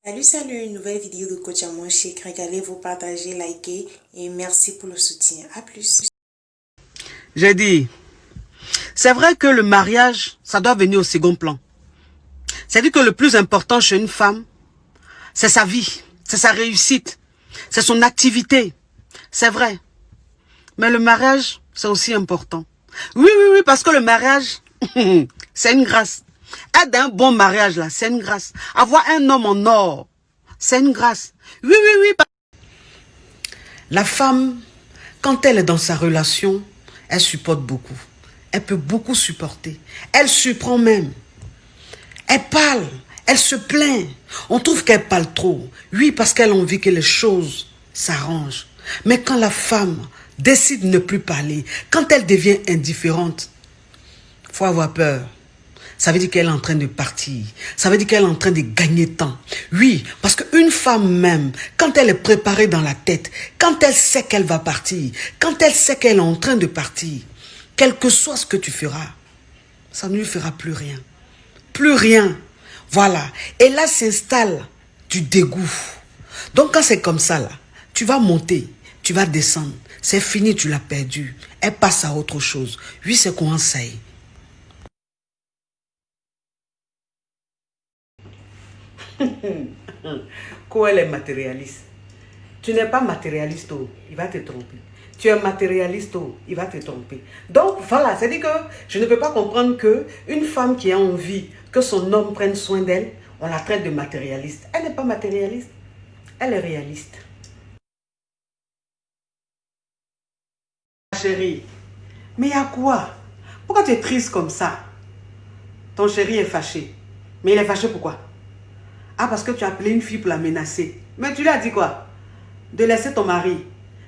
Salut, une nouvelle vidéo de Coach Amour Chic. Regardez-vous, partagez, likez et merci pour le soutien. À plus. J'ai dit, c'est vrai que le mariage, ça doit venir au second plan. C'est-à-dire que le plus important chez une femme, c'est sa vie, c'est sa réussite, c'est son activité. C'est vrai. Mais le mariage, c'est aussi important. Oui, parce que le mariage, c'est une grâce. Être d'un bon mariage, là, c'est une grâce. Avoir un homme en or, c'est une grâce. Oui. La femme, quand elle est dans sa relation, elle supporte beaucoup. Elle peut beaucoup supporter. Elle surprend même. Elle parle, elle se plaint. On trouve qu'elle parle trop. Oui, parce qu'elle a envie que les choses s'arrangent. Mais quand la femme décide de ne plus parler, quand elle devient indifférente, il faut avoir peur. Ça veut dire qu'elle est en train de partir. Ça veut dire qu'elle est en train de gagner temps. Oui, parce qu'une femme même, quand elle est préparée dans la tête, quand elle sait qu'elle va partir, quand elle sait qu'elle est en train de partir, quel que soit ce que tu feras, ça ne lui fera plus rien. Plus rien. Voilà. Et là s'installe du dégoût. Donc quand c'est comme ça, là, tu vas monter, tu vas descendre. C'est fini, tu l'as perdu. Elle passe à autre chose. Oui, c'est conseil. Quoi, elle est matérialiste. Tu n'es pas matérialiste, oh, il va te tromper. Tu es matérialiste, oh, il va te tromper. Donc voilà, c'est-à-dire que je ne peux pas comprendre qu'une femme qui a envie que son homme prenne soin d'elle, on la traite de matérialiste. Elle n'est pas matérialiste, elle est réaliste. Chérie, mais il y a quoi? Pourquoi tu es triste comme ça? Ton chéri est fâché. Mais il est fâché pourquoi? Ah, parce que tu as appelé une fille pour la menacer. Mais tu lui as dit quoi? De laisser ton mari.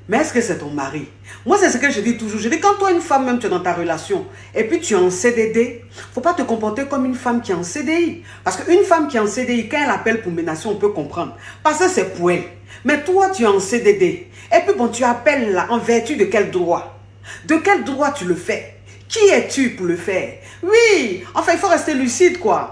Mais est-ce que c'est ton mari? Moi, c'est ce que je dis toujours. Je dis, quand toi, une femme, même tu es dans ta relation, et puis tu es en CDD, faut pas te comporter comme une femme qui est en CDI. Parce qu'une femme qui est en CDI, quand elle appelle pour menacer, on peut comprendre. Parce que c'est pour elle. Mais toi, tu es en CDD. Et puis bon, tu appelles là, en vertu de quel droit? De quel droit tu le fais? Qui es-tu pour le faire? Oui, enfin, il faut rester lucide, quoi.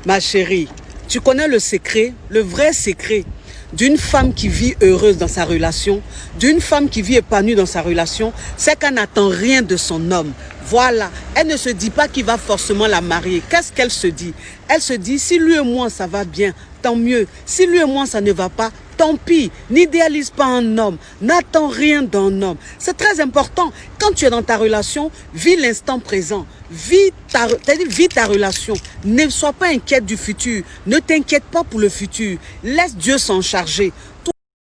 Ma chérie, tu connais le secret, le vrai secret d'une femme qui vit heureuse dans sa relation, d'une femme qui vit épanouie dans sa relation, c'est qu'elle n'attend rien de son homme. Voilà, elle ne se dit pas qu'il va forcément la marier. Qu'est-ce qu'elle se dit? Elle se dit, si lui et moi ça va bien, tant mieux. Si lui et moi ça ne va pas, tant pis. N'idéalise pas un homme, n'attends rien d'un homme. C'est très important. Quand tu es dans ta relation, vis l'instant présent. Vis ta relation. Ne sois pas inquiète du futur. Ne t'inquiète pas pour le futur. Laisse Dieu s'en charger.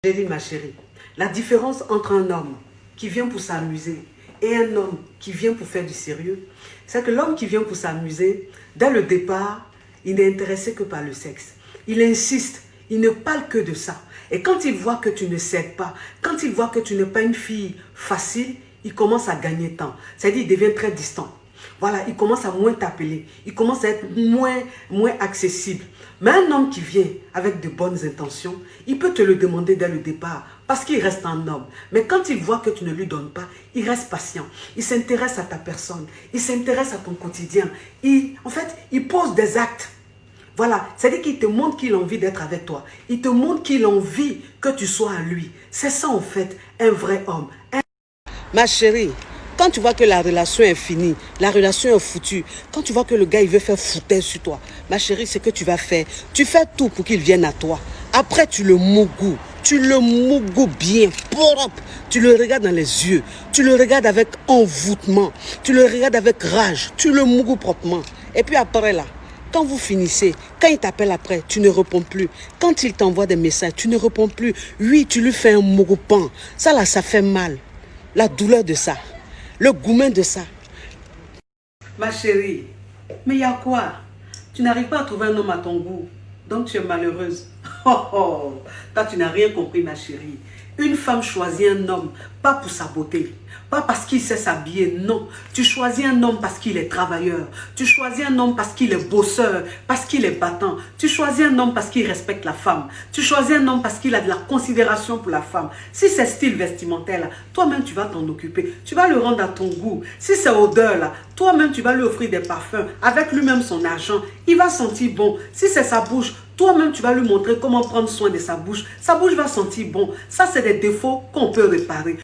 J'ai dit, ma chérie, la différence entre un homme qui vient pour s'amuser et un homme qui vient pour faire du sérieux, c'est que l'homme qui vient pour s'amuser, dès le départ, il n'est intéressé que par le sexe. Il insiste, il ne parle que de ça. Et quand il voit que tu ne cèdes pas, quand il voit que tu n'es pas une fille facile, il commence à gagner temps. C'est-à-dire, il devient très distant. Voilà, il commence à moins t'appeler. Il commence à être moins accessible. Mais un homme qui vient avec de bonnes intentions, il peut te le demander dès le départ parce qu'il reste un homme. Mais quand il voit que tu ne lui donnes pas, il reste patient. Il s'intéresse à ta personne. Il s'intéresse à ton quotidien. En fait, il pose des actes. Voilà, c'est-à-dire qu'il te montre qu'il a envie d'être avec toi. Il te montre qu'il a envie que tu sois à lui. C'est ça en fait, un vrai homme. Ma chérie, quand tu vois que la relation est finie, la relation est foutue, quand tu vois que le gars il veut faire foutaise sur toi, ma chérie, c'est que tu vas faire. Tu fais tout pour qu'il vienne à toi. Après, tu le mougoues. Tu le mougoues bien, propre. Tu le regardes dans les yeux. Tu le regardes avec envoûtement. Tu le regardes avec rage. Tu le mougoues proprement. Et puis après là, quand vous finissez, quand il t'appelle après, tu ne réponds plus. Quand il t'envoie des messages, tu ne réponds plus. Oui, tu lui fais un mougoupan. Ça là, ça fait mal. La douleur de ça. Le gourmet de ça. Ma chérie, mais il y a quoi? Tu n'arrives pas à trouver un homme à ton goût. Donc tu es malheureuse. Oh, oh. Toi, tu n'as rien compris, ma chérie. Une femme choisit un homme, pas pour sa beauté, pas parce qu'il sait s'habiller, non. Tu choisis un homme parce qu'il est travailleur. Tu choisis un homme parce qu'il est bosseur, parce qu'il est battant. Tu choisis un homme parce qu'il respecte la femme. Tu choisis un homme parce qu'il a de la considération pour la femme. Si c'est style vestimentaire, là, toi-même tu vas t'en occuper. Tu vas le rendre à ton goût. Si c'est odeur, là, toi-même tu vas lui offrir des parfums. Avec lui-même son argent, il va sentir bon. Si c'est sa bouche, toi-même, tu vas lui montrer comment prendre soin de sa bouche. Sa bouche va sentir bon. Ça, c'est des défauts qu'on peut réparer.